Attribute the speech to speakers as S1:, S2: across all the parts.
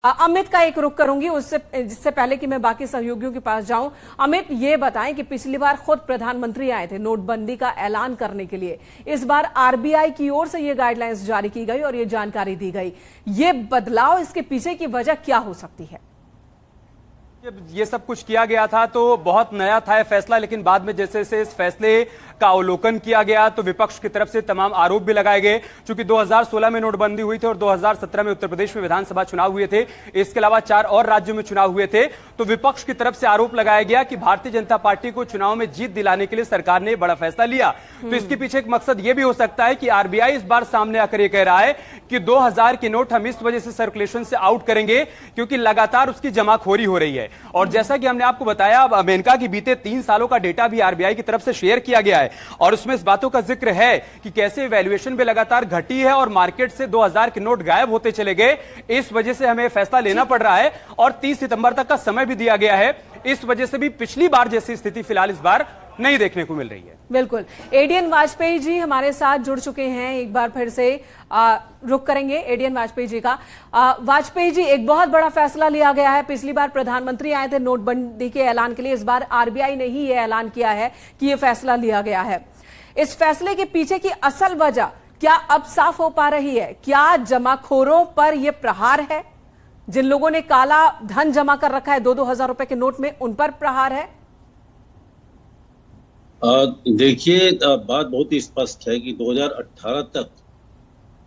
S1: अमित का एक रुख करूंगी जिससे पहले कि मैं बाकी सहयोगियों के पास जाऊं। अमित, ये बताएं कि पिछली बार खुद प्रधानमंत्री आए थे नोटबंदी का ऐलान करने के लिए। इस बार आरबीआई की ओर से ये गाइडलाइंस जारी की गई और ये जानकारी दी गई। ये बदलाव, इसके पीछे की वजह क्या हो सकती है?
S2: ये सब कुछ किया गया था तो बहुत नया था ये फैसला, लेकिन बाद में जैसे जैसे इस फैसले का अवलोकन किया गया तो विपक्ष की तरफ से तमाम आरोप भी लगाए गए। चूंकि 2016 में नोटबंदी हुई थी और 2017 में उत्तर प्रदेश में विधानसभा चुनाव हुए थे, इसके अलावा 4 और राज्यों में चुनाव हुए थे, तो विपक्ष की तरफ से आरोप लगाया गया कि भारतीय जनता पार्टी को चुनाव में जीत दिलाने के लिए सरकार ने बड़ा फैसला लिया। तो इसके पीछे एक मकसद यह भी हो सकता है कि आरबीआई इस बार सामने आकर यह कह रहा है कि 2000 के नोट हम इस वजह से सर्कुलेशन से आउट करेंगे क्योंकि लगातार उसकी जमाखोरी हो रही है। और जैसा कि हमने आपको बताया, अमेरिका की बीते 3 सालों का डेटा भी आरबीआई की तरफ से शेयर किया गया है और उसमें इस बातों का जिक्र है कि कैसे वैल्यूएशन भी लगातार घटी है और मार्केट से 2000 के नोट गायब होते चले गए। इस वजह से हमें फैसला लेना पड़ रहा है और 30 सितंबर तक का समय भी दिया गया है। इस वजह से भी पिछली बार जैसी स्थिति फिलहाल इस बार नहीं देखने को मिल रही है।
S1: बिल्कुल। एडीएन वाजपेयी जी हमारे साथ जुड़ चुके हैं, एक बार फिर से रुक करेंगे एडीएन वाजपेयी जी का। वाजपेयी जी, एक बहुत बड़ा फैसला लिया गया है। पिछली बार प्रधानमंत्री आए थे नोटबंदी के ऐलान के लिए, इस बार आरबीआई ने ही यह ऐलान किया है कि यह फैसला लिया गया है। इस फैसले के पीछे की असल वजह क्या अब साफ हो पा रही है? क्या जमाखोरों पर यह प्रहार है? जिन लोगों ने काला धन जमा कर रखा है 2-2 हजार रुपए के नोट में, उन पर प्रहार है?
S3: देखिए, बात बहुत ही स्पष्ट है कि 2018 तक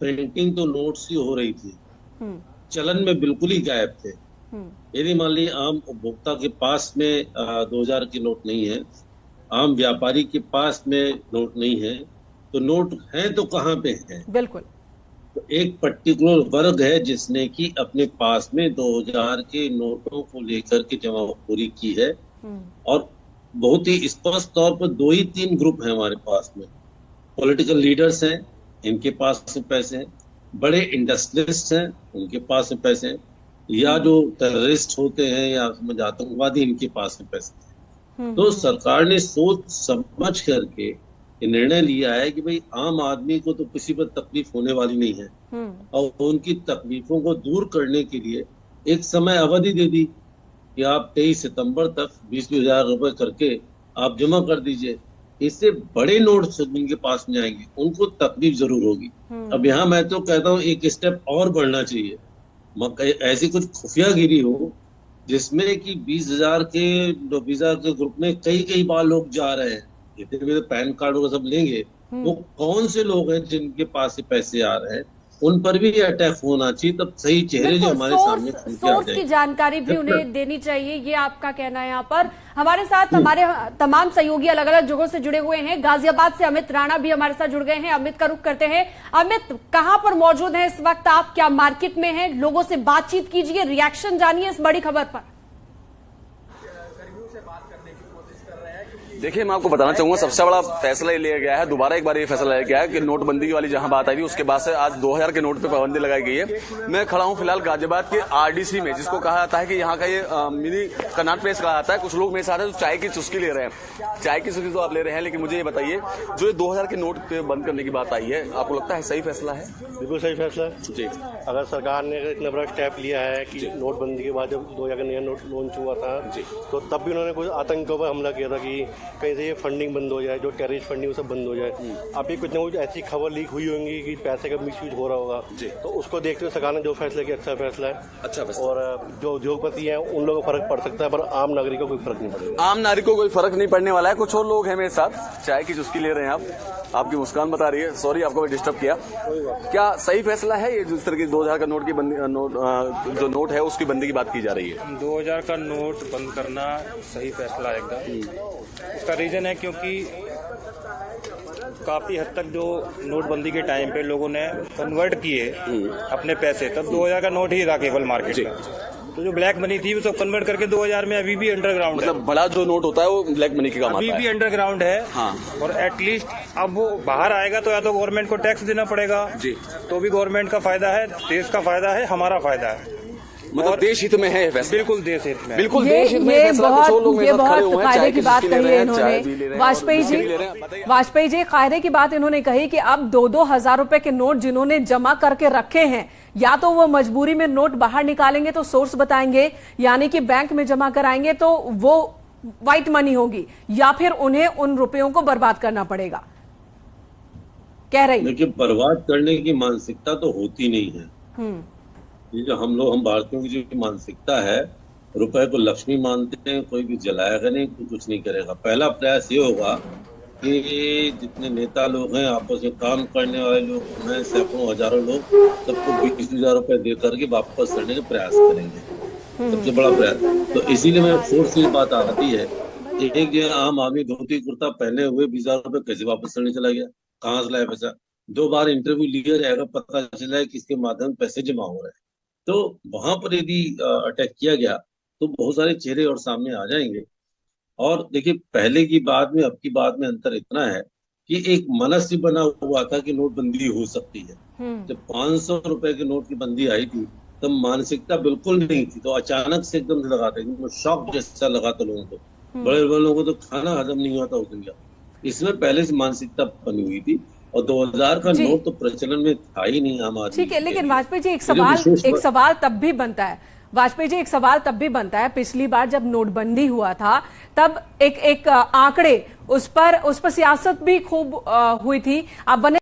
S3: प्रिंटिंग तो नोट्स ही हो रही थी, चलन में बिल्कुल ही गायब थे। यदि मान लीजिए आम उपभोक्ता के पास में 2000 के नोट नहीं है, आम व्यापारी के पास में नोट नहीं है, तो नोट हैं तो कहाँ पे हैं?
S1: बिल्कुल।
S3: तो एक पर्टिकुलर वर्ग है जिसने कि अपने पास में 2000 के नोटों को लेकर के जमाखोरी की है और बहुत ही स्पष्ट तौर पर 2 ही 3 ग्रुप हैं हमारे पास में। पॉलिटिकल लीडर्स हैं, इनके पास में पैसे हैं, बड़े इंडस्ट्रियलिस्ट हैं, उनके पास में पैसे हैं, या जो टेररिस्ट होते हैं या आतंकवादी, इनके पास में पैसे हैं। तो सरकार ने सोच समझ करके निर्णय लिया है कि भाई आम आदमी को तो किसी पर तकलीफ होने वाली नहीं है और उनकी तकलीफों को दूर करने के लिए एक समय अवधि दे दी कि आप 23 सितंबर तक 20-20 हजार रुपए करके आप जमा कर दीजिए। इससे बड़े नोट जिनके पास में आएंगे उनको तकलीफ जरूर होगी। अब यहाँ मैं तो कहता हूँ एक स्टेप और बढ़ना चाहिए, ऐसी कुछ खुफियागिरी हो जिसमें कि 20,000 के ग्रुप में कई बार लोग जा रहे हैं, जितने भी पैन कार्ड वगैरह सब लेंगे, वो कौन से लोग हैं जिनके पास से पैसे आ रहे हैं, उन पर भी अटैक होना चाहिए। तब सही चेहरे जो हमारे सामने
S4: सोर्स की जानकारी भी उन्हें देनी चाहिए, ये आपका कहना है। यहाँ पर हमारे साथ हमारे तमाम सहयोगी अलग अलग जगहों से जुड़े हुए हैं। गाजियाबाद से अमित राणा भी हमारे साथ जुड़ गए हैं। अमित का रुख करते हैं। अमित, कहां पर मौजूद है इस वक्त आप? क्या मार्केट में हैं? लोगों से बातचीत कीजिए, रिएक्शन जानिए इस बड़ी खबर पर।
S5: देखिए, मैं आपको बताना चाहूंगा, सबसे बड़ा फैसला ये लिया गया है, दोबारा एक बार ये फैसला लिया गया है कि नोटबंदी वाली जहां बात आई थी उसके बाद से आज 2000 के नोट पे पाबंदी लगाई गई है। मैं खड़ा हूं फिलहाल गाजियाबाद के आरडीसी में, जिसको कहा जाता है कि यहाँ का ये मिनी कनॉट प्लेस कहा जाता है। कुछ लोग मेरे साथ हैं जो चाय की चुस्की ले रहे हैं। चाय की चुस्की तो आप ले रहे हैं, लेकिन मुझे ये बताइए, जो ये 2000 के नोट पे बंद करने की बात आई है, आपको लगता है सही फैसला है?
S6: बिल्कुल सही फैसला है जी। अगर सरकार ने इतना बड़ा स्टेप लिया है कि नोटबंदी के बाद जब 2000 का नया नोट लॉन्च हुआ था जी, तो तब भी उन्होंने कुछ आतंकों पर हमला किया था कि कहीं से ये फंडिंग बंद हो जाए, जो टेररिस्ट फंडिंग वो सब बंद हो जाए। अभी कुछ ना कुछ ऐसी खबर लीक हुई होंगी कि पैसे का मिसयूज हो रहा होगा जी, तो उसको देखते हुए सरकार ने जो फैसला किया अच्छा फैसला है। अच्छा फैसला। और जो उद्योगपति हैं उन लोगों को फर्क पड़ सकता है, पर आम नागरिकों को कोई फर्क नहीं पड़ेगा।
S5: आम नागरिकों को कोई फर्क नहीं पड़ने वाला है। कुछ और लोग हैं मेरे साथ, चाय की चुस्की ले रहे हैं। आपकी मुस्कान बता रही है। सॉरी, आपको डिस्टर्ब किया। क्या सही फैसला है ये जिस तरह की 2000 का नोट की बंदी, जो नोट है उसकी बंदी की बात की जा रही है?
S7: 2000 का नोट बंद करना सही फैसला है एकदम। उसका रीजन है क्योंकि काफी हद तक जो नोटबंदी के टाइम पे लोगों ने कन्वर्ट किए अपने पैसे, तब 2000 का नोट ही था केवल मार्केट में। तो जो ब्लैक मनी थी वो सब कन्वर्ट करके 2000 में अभी भी अंडरग्राउंड है।
S5: मतलब बड़ा जो नोट होता है वो ब्लैक मनी के काम आता है,
S7: अभी भी अंडरग्राउंड है। हाँ। और एटलीस्ट अब वो बाहर आएगा तो या तो गवर्नमेंट को टैक्स देना पड़ेगा जी, तो भी गवर्नमेंट का फायदा है, देश का फायदा है, हमारा फायदा है।
S5: मतलब देश हित में है वैसे।
S7: बिल्कुल देश हित में,
S5: बिल्कुल देश हित में।
S1: ये बहुत कायदे की बात कही है इन्होंने। वाजपेयी जी कायदे की बात इन्होंने कही कि अब 2-2 हजार रुपए के नोट जिन्होंने जमा करके रखे हैं, या तो वो मजबूरी में नोट बाहर निकालेंगे तो सोर्स बताएंगे, यानी कि बैंक में जमा कराएंगे तो वो व्हाइट मनी होगी, या फिर उन्हें उन रुपयों को बर्बाद करना पड़ेगा, कह रही।
S3: देखिए, बर्बाद करने की मानसिकता तो होती नहीं है। ये जो हम भारतीयों की जो मानसिकता है, रुपए को लक्ष्मी मानते हैं, कोई भी जलाएगा नहीं, कोई कुछ नहीं करेगा। पहला प्रयास ये होगा कि जितने नेता लोग हैं, आपस में काम करने वाले लोग हैं, सैकड़ों हजारों लोग, सबको 20,000 रुपए दे करके वापस करने का प्रयास करेंगे, सबसे बड़ा प्रयास। तो इसीलिए मैं फोर्स की बात आती है, एक जो आम आदमी धोती कुर्ता पहने हुए 20,000 रुपए कैसे वापस करने चला गया, कहाँ से लाया पैसा? 2 बार इंटरव्यू लिया जाएगा, पता चला है किसके माध्यम पैसे जमा हो रहे हैं। तो वहां पर यदि अटैक किया गया तो बहुत सारे चेहरे और सामने आ जाएंगे। और देखिए, पहले की बात में अब की बात में अंतर इतना है कि एक मनस्य बना हुआ था कि नोटबंदी हो सकती है। जब 500 रुपए के नोट की बंदी आई थी तब मानसिकता बिल्कुल नहीं थी, तो अचानक से एकदम से लगाते, शॉक जैसा लगा था लोगों को, बड़े बड़े लोगों को तो खाना हजम नहीं हुआ था उस दिन का। इसमें पहले से मानसिकता बनी हुई थी, और 2000 का नोट तो प्रचलन में था ही नहीं आम आदमी।
S1: ठीक है, लेकिन वाजपेयी जी एक सवाल तब भी बनता है, वाजपेयी जी एक सवाल तब भी बनता है, पिछली बार जब नोटबंदी हुआ था तब एक आंकड़े उस पर सियासत भी खूब हुई थी। आप बने